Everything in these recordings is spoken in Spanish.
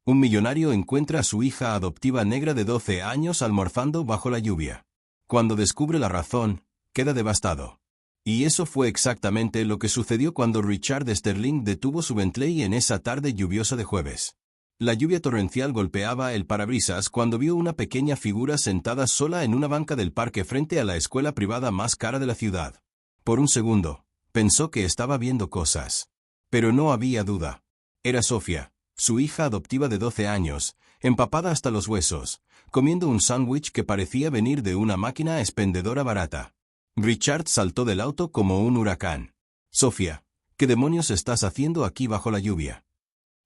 Un millonario encuentra a su hija adoptiva negra de 12 años almorzando bajo la lluvia. Cuando descubre la razón, queda devastado. Y eso fue exactamente lo que sucedió cuando Richard Sterling detuvo su Bentley en esa tarde lluviosa de jueves. La lluvia torrencial golpeaba el parabrisas cuando vio una pequeña figura sentada sola en una banca del parque frente a la escuela privada más cara de la ciudad. Por un segundo, pensó que estaba viendo cosas. Pero no había duda. Era Sofía, su hija adoptiva de 12 años, empapada hasta los huesos, comiendo un sándwich que parecía venir de una máquina expendedora barata. Richard saltó del auto como un huracán. «Sofía, ¿qué demonios estás haciendo aquí bajo la lluvia?»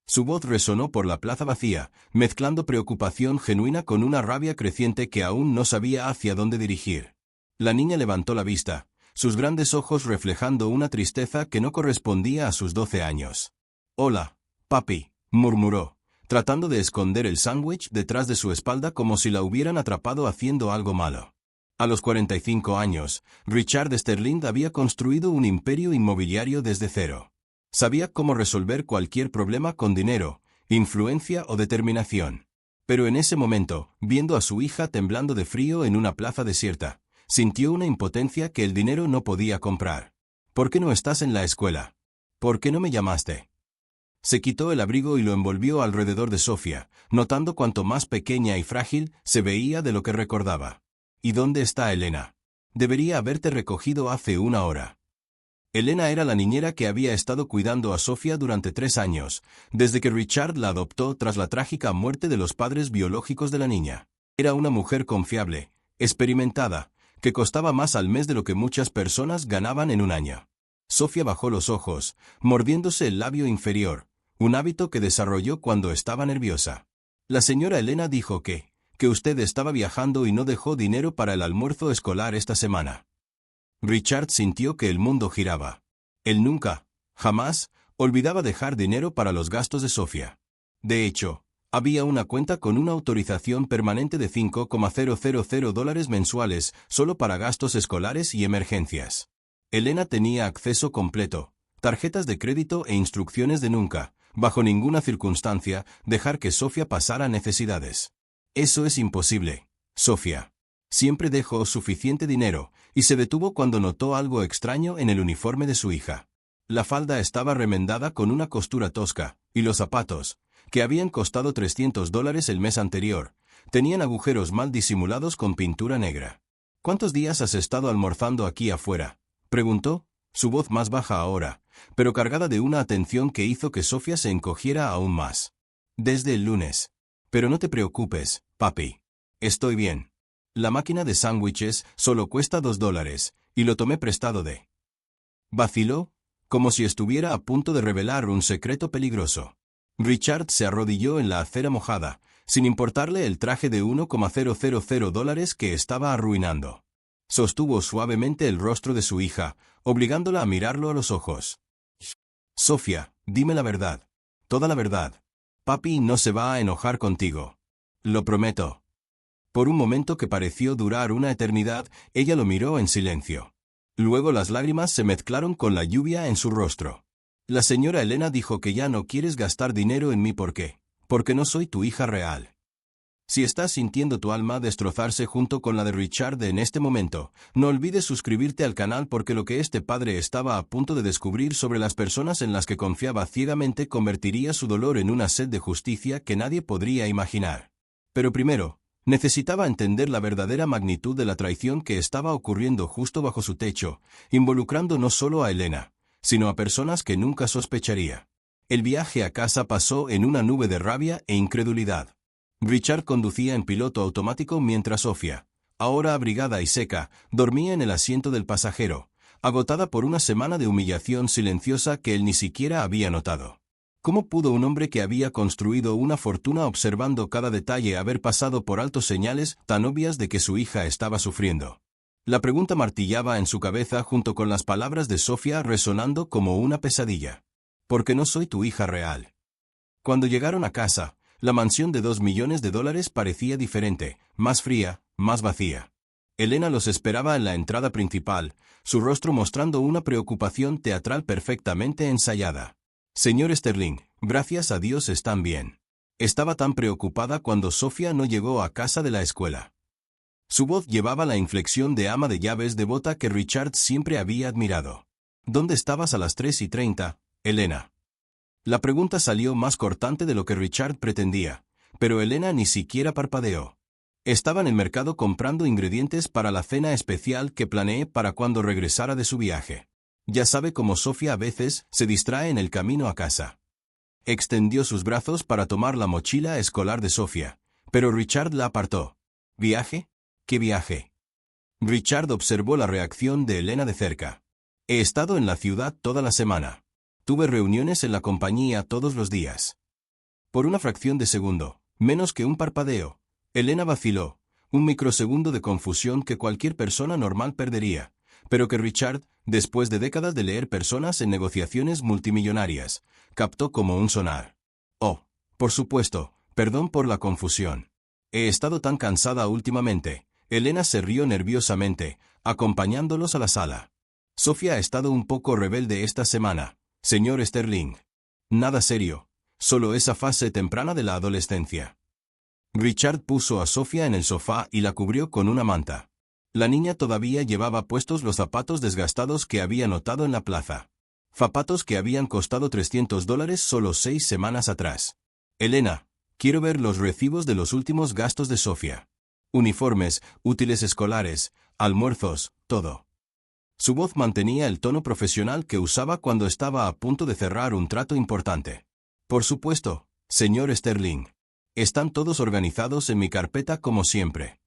Su voz resonó por la plaza vacía, mezclando preocupación genuina con una rabia creciente que aún no sabía hacia dónde dirigir. La niña levantó la vista, sus grandes ojos reflejando una tristeza que no correspondía a sus 12 años. «Hola, papi», murmuró, tratando de esconder el sándwich detrás de su espalda como si la hubieran atrapado haciendo algo malo. A los 45 años, Richard Sterling había construido un imperio inmobiliario desde cero. Sabía cómo resolver cualquier problema con dinero, influencia o determinación. Pero en ese momento, viendo a su hija temblando de frío en una plaza desierta, sintió una impotencia que el dinero no podía comprar. «¿Por qué no estás en la escuela? ¿Por qué no me llamaste?» Se quitó el abrigo y lo envolvió alrededor de Sofía, notando cuánto más pequeña y frágil se veía de lo que recordaba. «¿Y dónde está Elena? Debería haberte recogido hace una hora». Elena era la niñera que había estado cuidando a Sofía durante 3 años, desde que Richard la adoptó tras la trágica muerte de los padres biológicos de la niña. Era una mujer confiable, experimentada, que costaba más al mes de lo que muchas personas ganaban en un año. Sofía bajó los ojos, mordiéndose el labio inferior, un hábito que desarrolló cuando estaba nerviosa. La señora Elena dijo que usted estaba viajando y no dejó dinero para el almuerzo escolar esta semana. Richard sintió que el mundo giraba. Él nunca, jamás, olvidaba dejar dinero para los gastos de Sofía. De hecho, había una cuenta con una autorización permanente de $5,000 mensuales solo para gastos escolares y emergencias. Elena tenía acceso completo, tarjetas de crédito e instrucciones de nunca, bajo ninguna circunstancia, dejar que Sofía pasara necesidades. «Eso es imposible, Sofía. Siempre dejo suficiente dinero», y se detuvo cuando notó algo extraño en el uniforme de su hija. La falda estaba remendada con una costura tosca, y los zapatos, que habían costado $300 el mes anterior, tenían agujeros mal disimulados con pintura negra. «¿Cuántos días has estado almorzando aquí afuera?», preguntó, su voz más baja ahora, pero cargada de una atención que hizo que Sofía se encogiera aún más. «Desde el lunes. Pero no te preocupes, papi. Estoy bien. La máquina de sándwiches solo cuesta $2, y lo tomé prestado de». Vaciló, como si estuviera a punto de revelar un secreto peligroso. Richard se arrodilló en la acera mojada, sin importarle el traje de $1,000 que estaba arruinando. Sostuvo suavemente el rostro de su hija, obligándola a mirarlo a los ojos. «Sofía, dime la verdad. Toda la verdad. Papi no se va a enojar contigo. Lo prometo». Por un momento que pareció durar una eternidad, ella lo miró en silencio. Luego las lágrimas se mezclaron con la lluvia en su rostro. «La señora Elena dijo que ya no quieres gastar dinero en mí porque no soy tu hija real». Si estás sintiendo tu alma destrozarse junto con la de Richard en este momento, no olvides suscribirte al canal porque lo que este padre estaba a punto de descubrir sobre las personas en las que confiaba ciegamente convertiría su dolor en una sed de justicia que nadie podría imaginar. Pero primero, necesitaba entender la verdadera magnitud de la traición que estaba ocurriendo justo bajo su techo, involucrando no solo a Elena, sino a personas que nunca sospecharía. El viaje a casa pasó en una nube de rabia e incredulidad. Richard conducía en piloto automático mientras Sofía, ahora abrigada y seca, dormía en el asiento del pasajero, agotada por una semana de humillación silenciosa que él ni siquiera había notado. ¿Cómo pudo un hombre que había construido una fortuna observando cada detalle haber pasado por alto señales tan obvias de que su hija estaba sufriendo? La pregunta martillaba en su cabeza junto con las palabras de Sofía resonando como una pesadilla. «Porque no soy tu hija real». Cuando llegaron a casa, la mansión de $2 millones parecía diferente, más fría, más vacía. Elena los esperaba en la entrada principal, su rostro mostrando una preocupación teatral perfectamente ensayada. «Señor Sterling, gracias a Dios están bien». Estaba tan preocupada cuando Sofía no llegó a casa de la escuela. Su voz llevaba la inflexión de ama de llaves devota que Richard siempre había admirado. ¿Dónde estabas a las 3:30, Elena? La pregunta salió más cortante de lo que Richard pretendía, pero Elena ni siquiera parpadeó. Estaba en el mercado comprando ingredientes para la cena especial que planeé para cuando regresara de su viaje. Ya sabe cómo Sofía a veces se distrae en el camino a casa. Extendió sus brazos para tomar la mochila escolar de Sofía, pero Richard la apartó. ¿Viaje? ¿Qué viaje? Richard observó la reacción de Elena de cerca. He estado en la ciudad toda la semana. Tuve reuniones en la compañía todos los días. Por una fracción de segundo, menos que un parpadeo, Elena vaciló, un microsegundo de confusión que cualquier persona normal perdería, pero que Richard, después de décadas de leer personas en negociaciones multimillonarias, captó como un sonar. Oh, por supuesto, perdón por la confusión. He estado tan cansada últimamente. Elena se rió nerviosamente, acompañándolos a la sala. Sofía ha estado un poco rebelde esta semana, señor Sterling. Nada serio, solo esa fase temprana de la adolescencia. Richard puso a Sofía en el sofá y la cubrió con una manta. La niña todavía llevaba puestos los zapatos desgastados que había notado en la plaza. Zapatos que habían costado $300 solo 6 semanas atrás. Elena, quiero ver los recibos de los últimos gastos de Sofía. Uniformes, útiles escolares, almuerzos, todo. Su voz mantenía el tono profesional que usaba cuando estaba a punto de cerrar un trato importante. Por supuesto, señor Sterling. Están todos organizados en mi carpeta como siempre.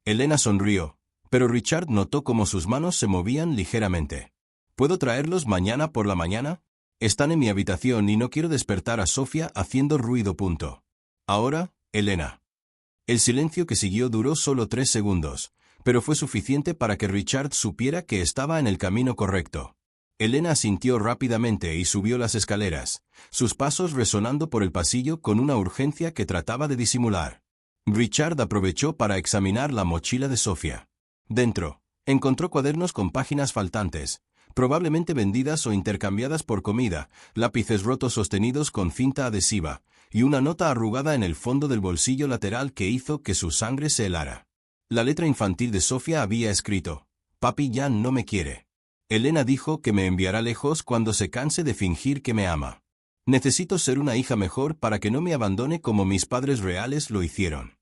Elena sonrió, pero Richard notó cómo sus manos se movían ligeramente. ¿Puedo traerlos mañana por la mañana? Están en mi habitación y no quiero despertar a Sofía haciendo ruido. Ahora, Elena. El silencio que siguió duró solo 3 segundos, pero fue suficiente para que Richard supiera que estaba en el camino correcto. Elena asintió rápidamente y subió las escaleras, sus pasos resonando por el pasillo con una urgencia que trataba de disimular. Richard aprovechó para examinar la mochila de Sofía. Dentro, encontró cuadernos con páginas faltantes, probablemente vendidas o intercambiadas por comida, lápices rotos sostenidos con cinta adhesiva, y una nota arrugada en el fondo del bolsillo lateral que hizo que su sangre se helara. La letra infantil de Sofía había escrito: «Papi ya no me quiere. Elena dijo que me enviará lejos cuando se canse de fingir que me ama. Necesito ser una hija mejor para que no me abandone como mis padres reales lo hicieron».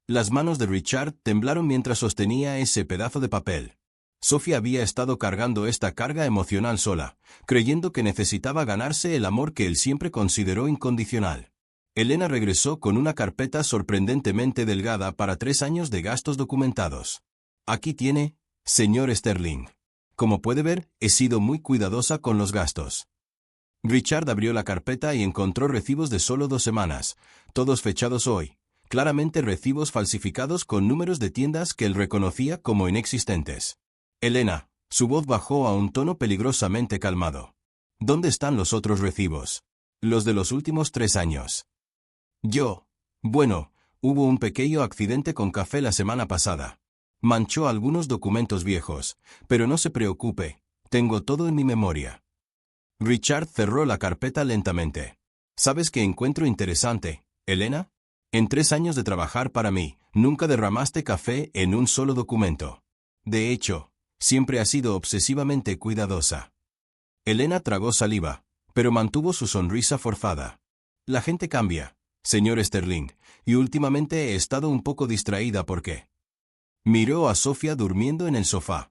Las manos de Richard temblaron mientras sostenía ese pedazo de papel. Sofía había estado cargando esta carga emocional sola, creyendo que necesitaba ganarse el amor que él siempre consideró incondicional. Elena regresó con una carpeta sorprendentemente delgada para 3 años de gastos documentados. Aquí tiene, señor Sterling. Como puede ver, he sido muy cuidadosa con los gastos. Richard abrió la carpeta y encontró recibos de solo 2 semanas, todos fechados hoy, claramente recibos falsificados con números de tiendas que él reconocía como inexistentes. Elena, su voz bajó a un tono peligrosamente calmado. ¿Dónde están los otros recibos? Los de los últimos 3 años. Bueno, hubo un pequeño accidente con café la semana pasada. Manchó algunos documentos viejos, pero no se preocupe, tengo todo en mi memoria. Richard cerró la carpeta lentamente. ¿Sabes qué encuentro interesante, Elena? En 3 años de trabajar para mí, nunca derramaste café en un solo documento. De hecho, siempre has sido obsesivamente cuidadosa. Elena tragó saliva, pero mantuvo su sonrisa forzada. La gente cambia, señor Sterling, y últimamente he estado un poco distraída porque... Miró a Sofía durmiendo en el sofá.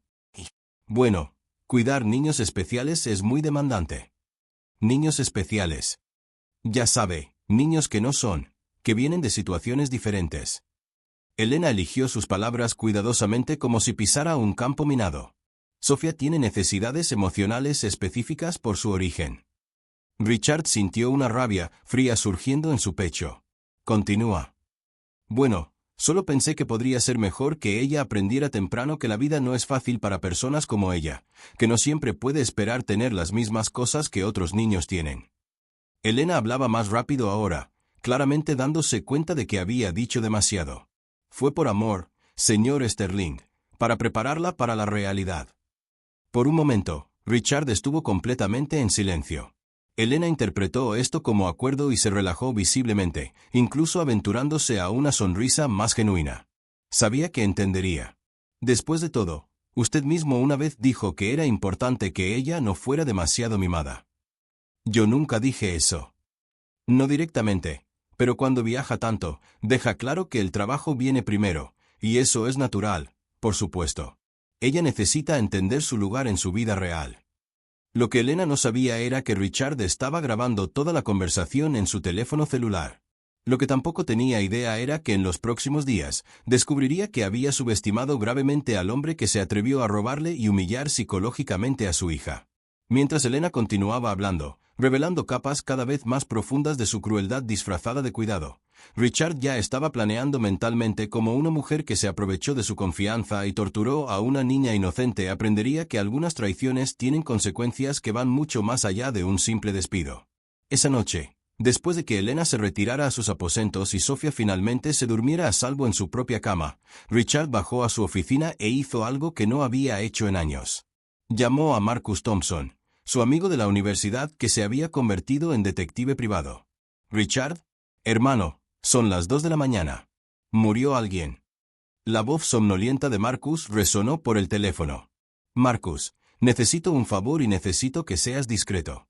Bueno, cuidar niños especiales es muy demandante. Niños especiales. Ya sabe, niños que no son, que vienen de situaciones diferentes. Elena eligió sus palabras cuidadosamente como si pisara un campo minado. Sofía tiene necesidades emocionales específicas por su origen. Richard sintió una rabia fría surgiendo en su pecho. Continúa. Bueno, solo pensé que podría ser mejor que ella aprendiera temprano que la vida no es fácil para personas como ella, que no siempre puede esperar tener las mismas cosas que otros niños tienen. Elena hablaba más rápido ahora, claramente dándose cuenta de que había dicho demasiado. Fue por amor, señor Sterling, para prepararla para la realidad. Por un momento, Richard estuvo completamente en silencio. Elena interpretó esto como acuerdo y se relajó visiblemente, incluso aventurándose a una sonrisa más genuina. Sabía que entendería. Después de todo, usted mismo una vez dijo que era importante que ella no fuera demasiado mimada. Yo nunca dije eso. No directamente, pero cuando viaja tanto, deja claro que el trabajo viene primero, y eso es natural, por supuesto. Ella necesita entender su lugar en su vida real. Lo que Elena no sabía era que Richard estaba grabando toda la conversación en su teléfono celular. Lo que tampoco tenía idea era que en los próximos días descubriría que había subestimado gravemente al hombre que se atrevió a robarle y humillar psicológicamente a su hija. Mientras Elena continuaba hablando, revelando capas cada vez más profundas de su crueldad disfrazada de cuidado, Richard ya estaba planeando mentalmente cómo una mujer que se aprovechó de su confianza y torturó a una niña inocente aprendería que algunas traiciones tienen consecuencias que van mucho más allá de un simple despido. Esa noche, después de que Elena se retirara a sus aposentos y Sofía finalmente se durmiera a salvo en su propia cama, Richard bajó a su oficina e hizo algo que no había hecho en años. Llamó a Marcus Thompson, su amigo de la universidad que se había convertido en detective privado. «Richard, hermano, son las 2 de la mañana. Murió alguien». La voz somnolienta de Marcus resonó por el teléfono. «Marcus, necesito un favor y necesito que seas discreto».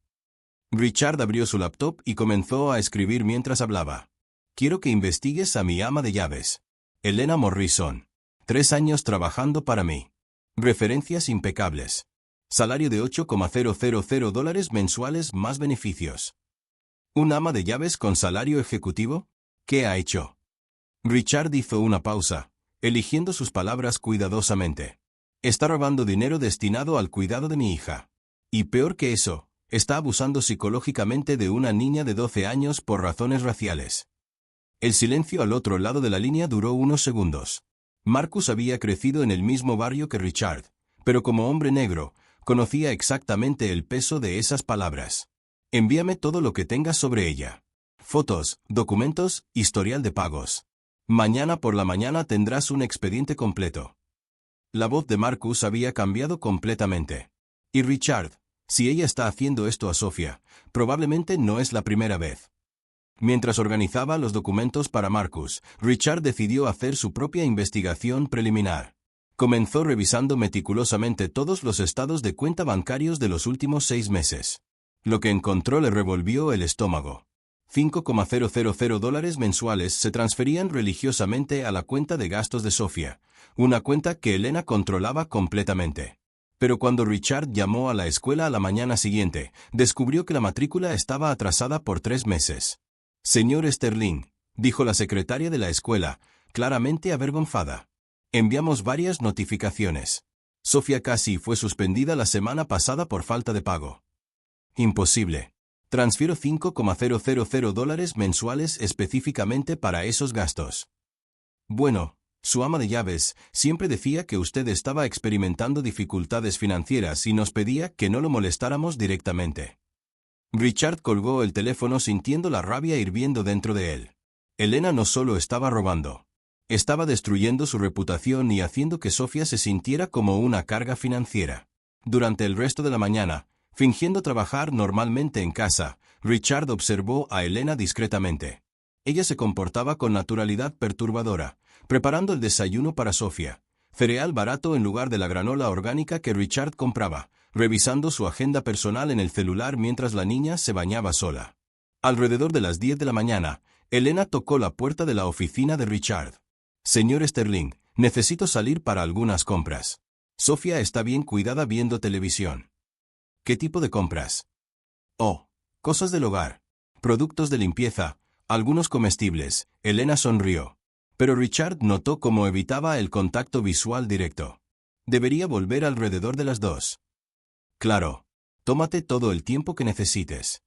Richard abrió su laptop y comenzó a escribir mientras hablaba. «Quiero que investigues a mi ama de llaves. Elena Morrison. 3 años trabajando para mí. Referencias impecables. Salario de $8,000 mensuales más beneficios». ¿Un ama de llaves con salario ejecutivo? ¿Qué ha hecho? Richard hizo una pausa, eligiendo sus palabras cuidadosamente. Está robando dinero destinado al cuidado de mi hija. Y peor que eso, está abusando psicológicamente de una niña de 12 años por razones raciales. El silencio al otro lado de la línea duró unos segundos. Marcus había crecido en el mismo barrio que Richard, pero como hombre negro, conocía exactamente el peso de esas palabras. «Envíame todo lo que tengas sobre ella. Fotos, documentos, historial de pagos. Mañana por la mañana tendrás un expediente completo». La voz de Marcus había cambiado completamente. «Y Richard, si ella está haciendo esto a Sofía, probablemente no es la primera vez». Mientras organizaba los documentos para Marcus, Richard decidió hacer su propia investigación preliminar. Comenzó revisando meticulosamente todos los estados de cuenta bancarios de los últimos 6 meses. Lo que encontró le revolvió el estómago. $5,000 mensuales se transferían religiosamente a la cuenta de gastos de Sofía, una cuenta que Elena controlaba completamente. Pero cuando Richard llamó a la escuela a la mañana siguiente, descubrió que la matrícula estaba atrasada por 3 meses. «Señor Sterling», dijo la secretaria de la escuela, claramente avergonzada. «Enviamos varias notificaciones. Sofía Casey fue suspendida la semana pasada por falta de pago». «Imposible. Transfiero $5,000 mensuales específicamente para esos gastos». «Bueno, su ama de llaves siempre decía que usted estaba experimentando dificultades financieras y nos pedía que no lo molestáramos directamente». Richard colgó el teléfono sintiendo la rabia hirviendo dentro de él. Elena no solo estaba robando. Estaba destruyendo su reputación y haciendo que Sofía se sintiera como una carga financiera. Durante el resto de la mañana, fingiendo trabajar normalmente en casa, Richard observó a Elena discretamente. Ella se comportaba con naturalidad perturbadora, preparando el desayuno para Sofía, cereal barato en lugar de la granola orgánica que Richard compraba, revisando su agenda personal en el celular mientras la niña se bañaba sola. Alrededor de las 10 de la mañana, Elena tocó la puerta de la oficina de Richard. «Señor Sterling, necesito salir para algunas compras. Sofía está bien cuidada viendo televisión». «¿Qué tipo de compras?» «Oh, cosas del hogar. Productos de limpieza, algunos comestibles». Elena sonrió. Pero Richard notó cómo evitaba el contacto visual directo. «Debería volver alrededor de las 2». «Claro. Tómate todo el tiempo que necesites».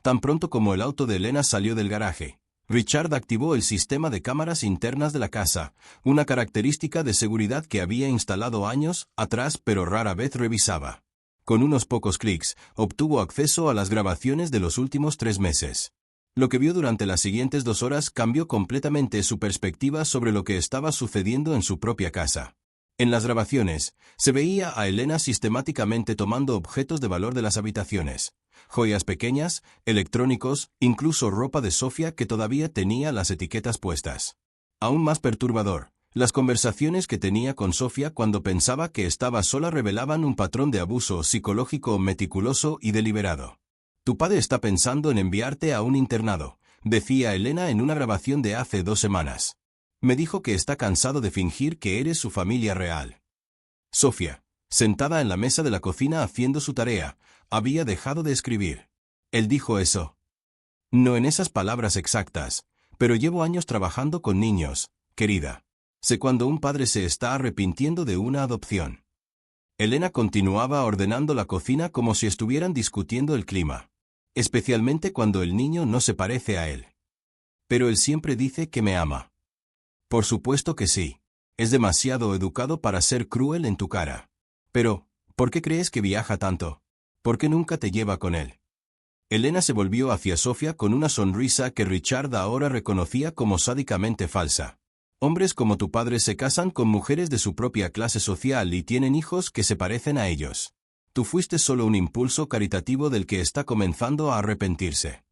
Tan pronto como el auto de Elena salió del garaje, Richard activó el sistema de cámaras internas de la casa, una característica de seguridad que había instalado años atrás pero rara vez revisaba. Con unos pocos clics, obtuvo acceso a las grabaciones de los últimos 3 meses. Lo que vio durante las siguientes 2 horas cambió completamente su perspectiva sobre lo que estaba sucediendo en su propia casa. En las grabaciones, se veía a Elena sistemáticamente tomando objetos de valor de las habitaciones, joyas pequeñas, electrónicos, incluso ropa de Sofía que todavía tenía las etiquetas puestas. Aún más perturbador, las conversaciones que tenía con Sofía cuando pensaba que estaba sola revelaban un patrón de abuso psicológico meticuloso y deliberado. Tu padre está pensando en enviarte a un internado, decía Elena en una grabación de hace 2 semanas. Me dijo que está cansado de fingir que eres su familia real. Sofía, sentada en la mesa de la cocina haciendo su tarea, había dejado de escribir. Él dijo eso. No en esas palabras exactas, pero llevo años trabajando con niños, querida. Sé cuando un padre se está arrepintiendo de una adopción. Elena continuaba ordenando la cocina como si estuvieran discutiendo el clima. Especialmente cuando el niño no se parece a él. Pero él siempre dice que me ama. Por supuesto que sí. Es demasiado educado para ser cruel en tu cara. Pero, ¿por qué crees que viaja tanto? ¿Por qué nunca te lleva con él? Elena se volvió hacia Sofía con una sonrisa que Richard ahora reconocía como sádicamente falsa. Hombres como tu padre se casan con mujeres de su propia clase social y tienen hijos que se parecen a ellos. Tú fuiste solo un impulso caritativo del que está comenzando a arrepentirse.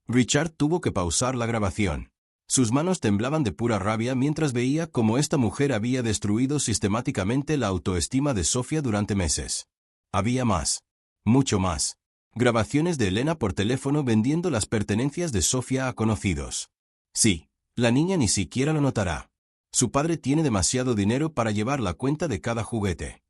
Richard tuvo que pausar la grabación. Sus manos temblaban de pura rabia mientras veía cómo esta mujer había destruido sistemáticamente la autoestima de Sofía durante meses. Había más. Mucho más. Grabaciones de Elena por teléfono vendiendo las pertenencias de Sofía a conocidos. Sí, la niña ni siquiera lo notará. Su padre tiene demasiado dinero para llevar la cuenta de cada juguete.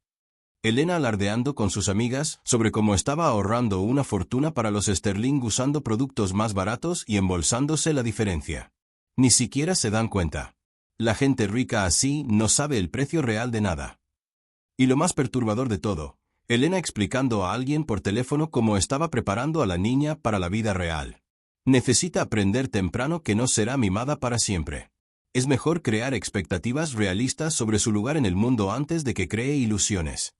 Elena alardeando con sus amigas sobre cómo estaba ahorrando una fortuna para los Sterling usando productos más baratos y embolsándose la diferencia. Ni siquiera se dan cuenta. La gente rica así no sabe el precio real de nada. Y lo más perturbador de todo, Elena explicando a alguien por teléfono cómo estaba preparando a la niña para la vida real. Necesita aprender temprano que no será mimada para siempre. Es mejor crear expectativas realistas sobre su lugar en el mundo antes de que cree ilusiones.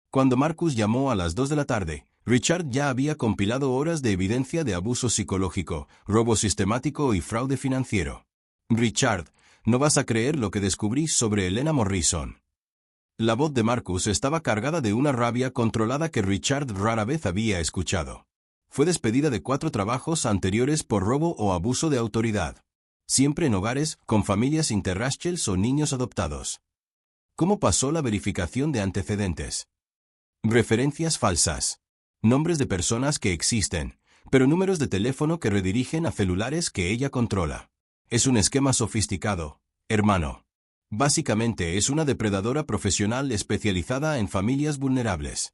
Cuando Marcus llamó a las 2 de la tarde, Richard ya había compilado horas de evidencia de abuso psicológico, robo sistemático y fraude financiero. Richard, no vas a creer lo que descubrí sobre Elena Morrison. La voz de Marcus estaba cargada de una rabia controlada que Richard rara vez había escuchado. Fue despedida de 4 trabajos anteriores por robo o abuso de autoridad. Siempre en hogares con familias interraciales o niños adoptados. ¿Cómo pasó la verificación de antecedentes? Referencias falsas. Nombres de personas que existen, pero números de teléfono que redirigen a celulares que ella controla. Es un esquema sofisticado, hermano. Básicamente es una depredadora profesional especializada en familias vulnerables.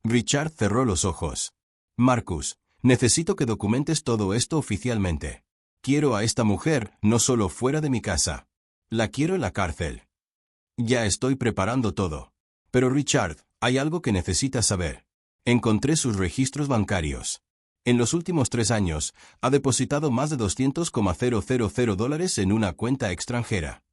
Richard cerró los ojos. Marcus, necesito que documentes todo esto oficialmente. Quiero a esta mujer, no solo fuera de mi casa. La quiero en la cárcel. Ya estoy preparando todo. Pero Richard, hay algo que necesitas saber. Encontré sus registros bancarios. En los últimos 3 años, ha depositado más de $200,000 en una cuenta extranjera.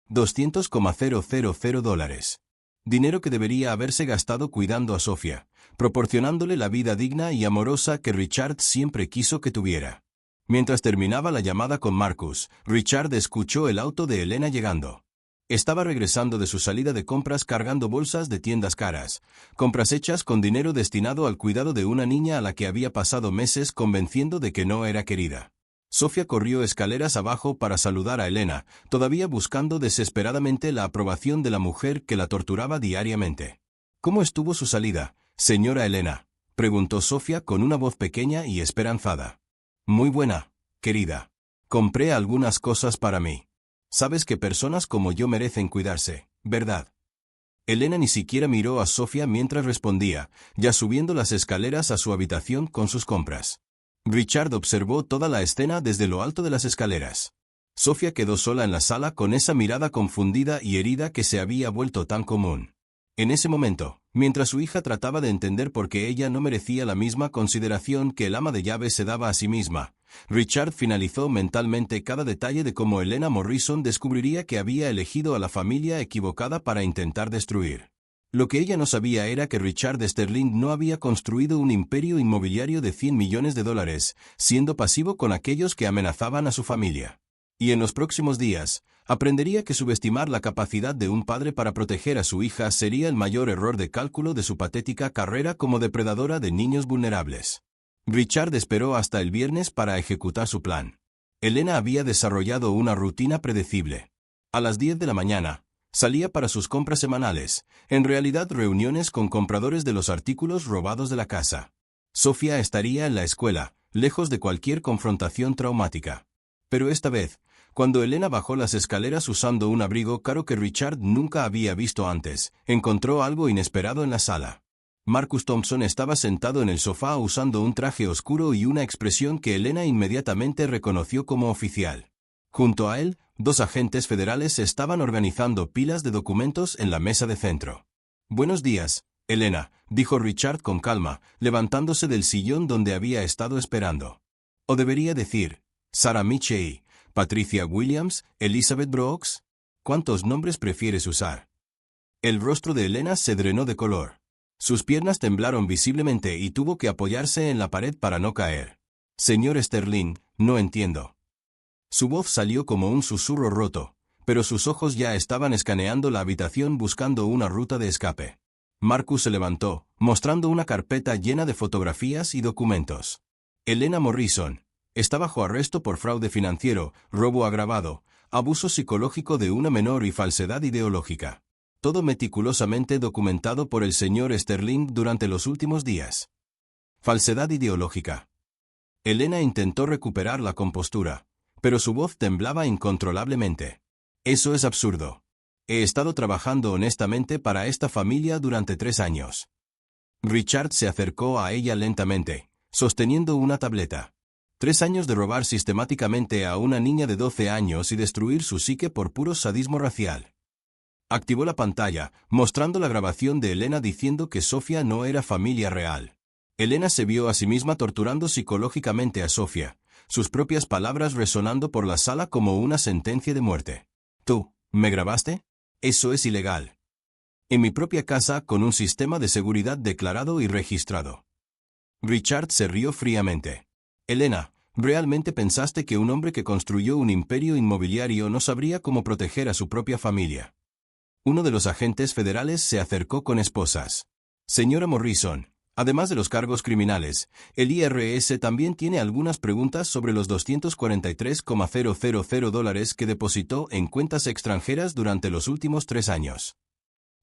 $200,000. Dinero que debería haberse gastado cuidando a Sofía, proporcionándole la vida digna y amorosa que Richard siempre quiso que tuviera. Mientras terminaba la llamada con Marcus, Richard escuchó el auto de Elena llegando. Estaba regresando de su salida de compras cargando bolsas de tiendas caras, compras hechas con dinero destinado al cuidado de una niña a la que había pasado meses convenciendo de que no era querida. Sofía corrió escaleras abajo para saludar a Elena, todavía buscando desesperadamente la aprobación de la mujer que la torturaba diariamente. ¿Cómo estuvo su salida, señora Elena?, preguntó Sofía con una voz pequeña y esperanzada. Muy buena, querida. Compré algunas cosas para mí. Sabes que personas como yo merecen cuidarse, ¿verdad? Elena ni siquiera miró a Sofía mientras respondía, ya subiendo las escaleras a su habitación con sus compras. Richard observó toda la escena desde lo alto de las escaleras. Sofía quedó sola en la sala con esa mirada confundida y herida que se había vuelto tan común. En ese momento, mientras su hija trataba de entender por qué ella no merecía la misma consideración que el ama de llaves se daba a sí misma, Richard finalizó mentalmente cada detalle de cómo Elena Morrison descubriría que había elegido a la familia equivocada para intentar destruir. Lo que ella no sabía era que Richard Sterling no había construido un imperio inmobiliario de $100 millones, siendo pasivo con aquellos que amenazaban a su familia. Y en los próximos días, aprendería que subestimar la capacidad de un padre para proteger a su hija sería el mayor error de cálculo de su patética carrera como depredadora de niños vulnerables. Richard esperó hasta el viernes para ejecutar su plan. Elena había desarrollado una rutina predecible. A las 10 de la mañana, salía para sus compras semanales, en realidad reuniones con compradores de los artículos robados de la casa. Sofía estaría en la escuela, lejos de cualquier confrontación traumática. Pero esta vez, cuando Elena bajó las escaleras usando un abrigo caro que Richard nunca había visto antes, encontró algo inesperado en la sala. Marcus Thompson estaba sentado en el sofá usando un traje oscuro y una expresión que Elena inmediatamente reconoció como oficial. Junto a él, 2 agentes federales estaban organizando pilas de documentos en la mesa de centro. «Buenos días, Elena», dijo Richard con calma, levantándose del sillón donde había estado esperando. O debería decir, Sarah Mitchell, Patricia Williams, Elizabeth Brooks. ¿Cuántos nombres prefieres usar? El rostro de Elena se drenó de color. Sus piernas temblaron visiblemente y tuvo que apoyarse en la pared para no caer. Señor Sterling, no entiendo. Su voz salió como un susurro roto, pero sus ojos ya estaban escaneando la habitación buscando una ruta de escape. Marcus se levantó, mostrando una carpeta llena de fotografías y documentos. Elena Morrison está bajo arresto por fraude financiero, robo agravado, abuso psicológico de una menor y falsedad ideológica. Todo meticulosamente documentado por el señor Sterling durante los últimos días. Falsedad ideológica. Elena intentó recuperar la compostura, pero su voz temblaba incontrolablemente. Eso es absurdo. He estado trabajando honestamente para esta familia durante 3 años. Richard se acercó a ella lentamente, sosteniendo una tableta. 3 años de robar sistemáticamente a una niña de 12 años y destruir su psique por puro sadismo racial. Activó la pantalla, mostrando la grabación de Elena diciendo que Sofía no era familia real. Elena se vio a sí misma torturando psicológicamente a Sofía, sus propias palabras resonando por la sala como una sentencia de muerte. «¿Tú, me grabaste? Eso es ilegal. En mi propia casa con un sistema de seguridad declarado y registrado». Richard se rió fríamente. «Elena, ¿realmente pensaste que un hombre que construyó un imperio inmobiliario no sabría cómo proteger a su propia familia?» Uno de los agentes federales se acercó con esposas. «Señora Morrison, además de los cargos criminales, el IRS también tiene algunas preguntas sobre los $243,000 que depositó en cuentas extranjeras durante los últimos 3 años.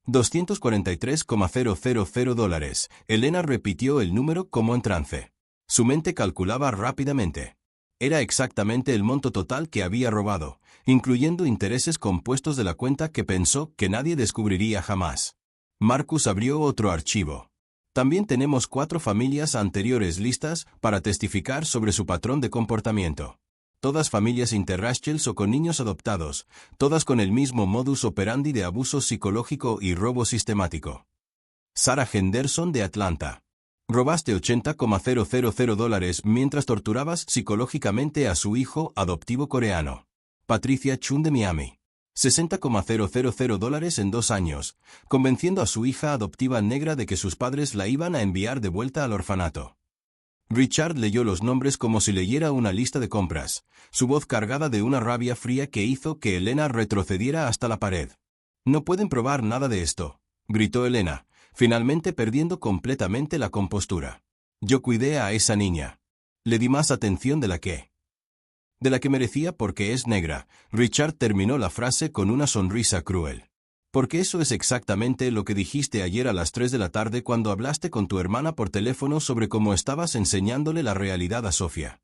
$243,000. Elena repitió el número como en trance. Su mente calculaba rápidamente. Era exactamente el monto total que había robado, incluyendo intereses compuestos de la cuenta que pensó que nadie descubriría jamás. Marcus abrió otro archivo. También tenemos 4 familias anteriores listas para testificar sobre su patrón de comportamiento. Todas familias interraciales o con niños adoptados, todas con el mismo modus operandi de abuso psicológico y robo sistemático. Sarah Henderson de Atlanta. Robaste $80,000 mientras torturabas psicológicamente a su hijo adoptivo coreano. Patricia Chun de Miami. $60,000 en 2 años, convenciendo a su hija adoptiva negra de que sus padres la iban a enviar de vuelta al orfanato. Richard leyó los nombres como si leyera una lista de compras, su voz cargada de una rabia fría que hizo que Elena retrocediera hasta la pared. «No pueden probar nada de esto», gritó Elena, finalmente perdiendo completamente la compostura. «Yo cuidé a esa niña. Le di más atención de la que merecía porque es negra». Richard terminó la frase con una sonrisa cruel. «Porque eso es exactamente lo que dijiste ayer a las 3 de la tarde cuando hablaste con tu hermana por teléfono sobre cómo estabas enseñándole la realidad a Sofía».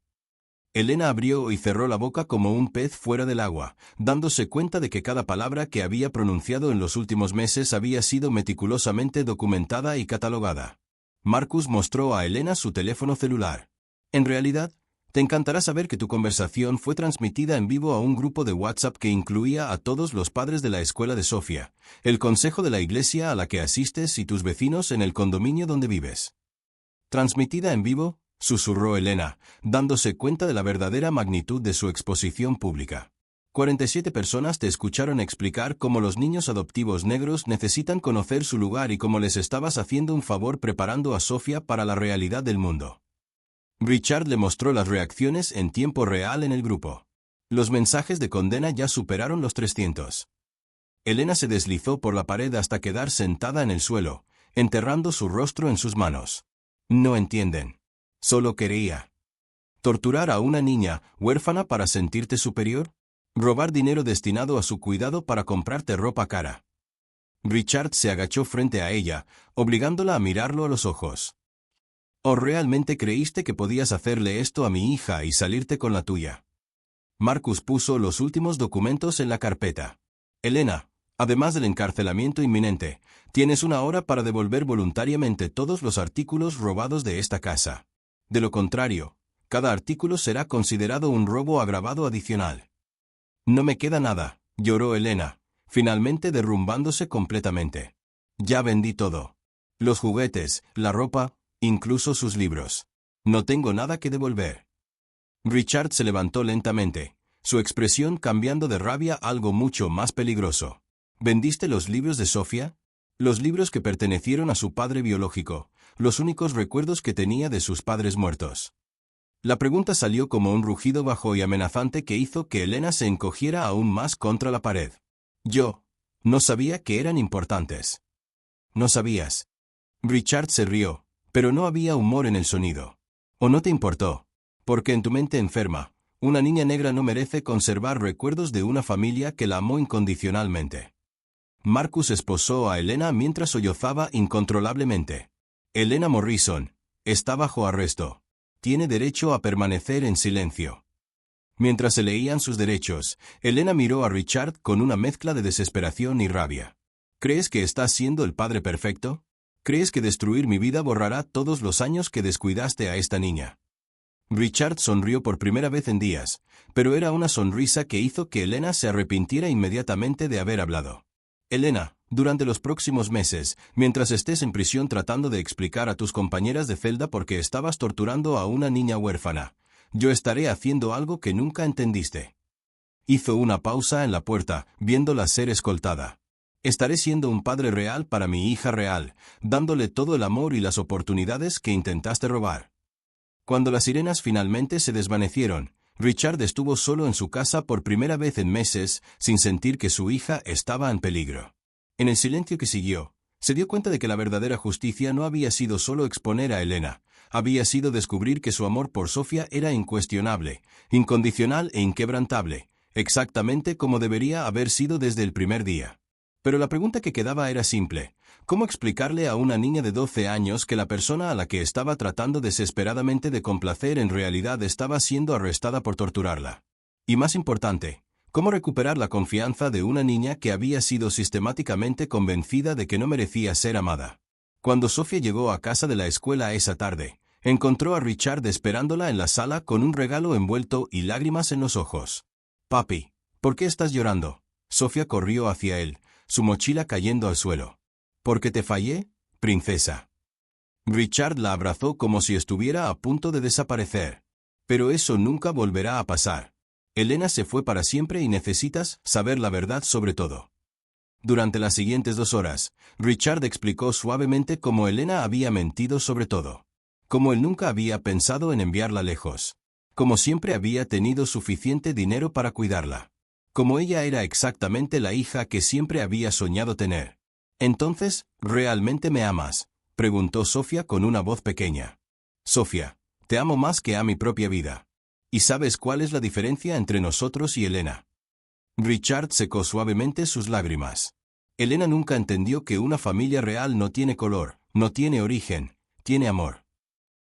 Elena abrió y cerró la boca como un pez fuera del agua, dándose cuenta de que cada palabra que había pronunciado en los últimos meses había sido meticulosamente documentada y catalogada. Marcus mostró a Elena su teléfono celular. «En realidad, te encantará saber que tu conversación fue transmitida en vivo a un grupo de WhatsApp que incluía a todos los padres de la escuela de Sofía, el consejo de la iglesia a la que asistes y tus vecinos en el condominio donde vives». «¿Transmitida en vivo?», susurró Elena, dándose cuenta de la verdadera magnitud de su exposición pública. 47 personas te escucharon explicar cómo los niños adoptivos negros necesitan conocer su lugar y cómo les estabas haciendo un favor preparando a Sofía para la realidad del mundo. Richard le mostró las reacciones en tiempo real en el grupo. Los mensajes de condena ya superaron los 300. Elena se deslizó por la pared hasta quedar sentada en el suelo, enterrando su rostro en sus manos. No entienden. Solo quería torturar a una niña huérfana para sentirte superior. Robar dinero destinado a su cuidado para comprarte ropa cara. Richard se agachó frente a ella, obligándola a mirarlo a los ojos. ¿O realmente creíste que podías hacerle esto a mi hija y salirte con la tuya? Marcus puso los últimos documentos en la carpeta. Elena, además del encarcelamiento inminente, tienes una hora para devolver voluntariamente todos los artículos robados de esta casa. De lo contrario, cada artículo será considerado un robo agravado adicional. No me queda nada, lloró Elena, finalmente derrumbándose completamente. Ya vendí todo. Los juguetes, la ropa, incluso sus libros. No tengo nada que devolver. Richard se levantó lentamente, su expresión cambiando de rabia a algo mucho más peligroso. ¿Vendiste los libros de Sofía? Los libros que pertenecieron a su padre biológico, los únicos recuerdos que tenía de sus padres muertos. La pregunta salió como un rugido bajo y amenazante que hizo que Elena se encogiera aún más contra la pared. Yo no sabía que eran importantes. ¿No sabías? Richard se rió, pero no había humor en el sonido. ¿O no te importó? Porque en tu mente enferma, una niña negra no merece conservar recuerdos de una familia que la amó incondicionalmente. Marcus esposó a Elena mientras sollozaba incontrolablemente. Elena Morrison está bajo arresto. Tiene derecho a permanecer en silencio. Mientras se leían sus derechos, Elena miró a Richard con una mezcla de desesperación y rabia. ¿Crees que estás siendo el padre perfecto? ¿Crees que destruir mi vida borrará todos los años que descuidaste a esta niña? Richard sonrió por primera vez en días, pero era una sonrisa que hizo que Elena se arrepintiera inmediatamente de haber hablado. Elena, durante los próximos meses, mientras estés en prisión tratando de explicar a tus compañeras de celda por qué estabas torturando a una niña huérfana, yo estaré haciendo algo que nunca entendiste. Hizo una pausa en la puerta, viéndola ser escoltada. Estaré siendo un padre real para mi hija real, dándole todo el amor y las oportunidades que intentaste robar. Cuando las sirenas finalmente se desvanecieron, Richard estuvo solo en su casa por primera vez en meses, sin sentir que su hija estaba en peligro. En el silencio que siguió, se dio cuenta de que la verdadera justicia no había sido solo exponer a Elena, había sido descubrir que su amor por Sofía era incuestionable, incondicional e inquebrantable, exactamente como debería haber sido desde el primer día. Pero la pregunta que quedaba era simple: ¿cómo explicarle a una niña de 12 años que la persona a la que estaba tratando desesperadamente de complacer en realidad estaba siendo arrestada por torturarla? Y más importante, ¿cómo recuperar la confianza de una niña que había sido sistemáticamente convencida de que no merecía ser amada? Cuando Sofía llegó a casa de la escuela esa tarde, encontró a Richard esperándola en la sala con un regalo envuelto y lágrimas en los ojos. «Papi, ¿por qué estás llorando?» Sofía corrió hacia él, su mochila cayendo al suelo. «¿Porque te fallé, princesa?» Richard la abrazó como si estuviera a punto de desaparecer. «Pero eso nunca volverá a pasar. Elena se fue para siempre y necesitas saber la verdad sobre todo». Durante las siguientes 2 horas, Richard explicó suavemente cómo Elena había mentido sobre todo. Cómo él nunca había pensado en enviarla lejos. Cómo siempre había tenido suficiente dinero para cuidarla. Cómo ella era exactamente la hija que siempre había soñado tener. «¿Entonces, realmente me amas?», preguntó Sofía con una voz pequeña. «Sofía, te amo más que a mi propia vida. ¿Y sabes cuál es la diferencia entre nosotros y Elena?». Richard secó suavemente sus lágrimas. Elena nunca entendió que una familia real no tiene color, no tiene origen, tiene amor.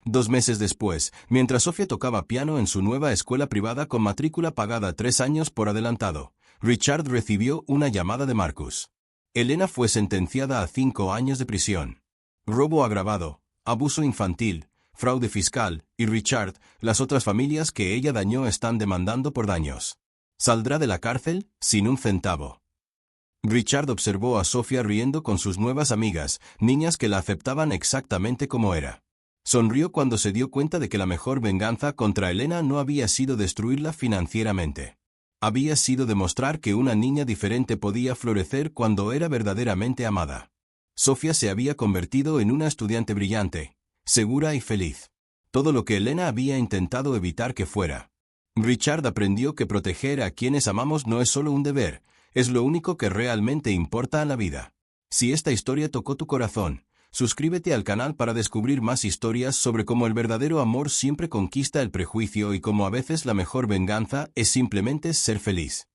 2 meses después, mientras Sofía tocaba piano en su nueva escuela privada con matrícula pagada 3 años por adelantado, Richard recibió una llamada de Marcus. Elena fue sentenciada a 5 años de prisión. Robo agravado, abuso infantil, fraude fiscal, y Richard, las otras familias que ella dañó están demandando por daños. Saldrá de la cárcel sin un centavo. Richard observó a Sofía riendo con sus nuevas amigas, niñas que la aceptaban exactamente como era. Sonrió cuando se dio cuenta de que la mejor venganza contra Elena no había sido destruirla financieramente. Había sido demostrar que una niña diferente podía florecer cuando era verdaderamente amada. Sofía se había convertido en una estudiante brillante, segura y feliz. Todo lo que Elena había intentado evitar que fuera. Richard aprendió que proteger a quienes amamos no es solo un deber, es lo único que realmente importa en la vida. Si esta historia tocó tu corazón, suscríbete al canal para descubrir más historias sobre cómo el verdadero amor siempre conquista el prejuicio y cómo a veces la mejor venganza es simplemente ser feliz.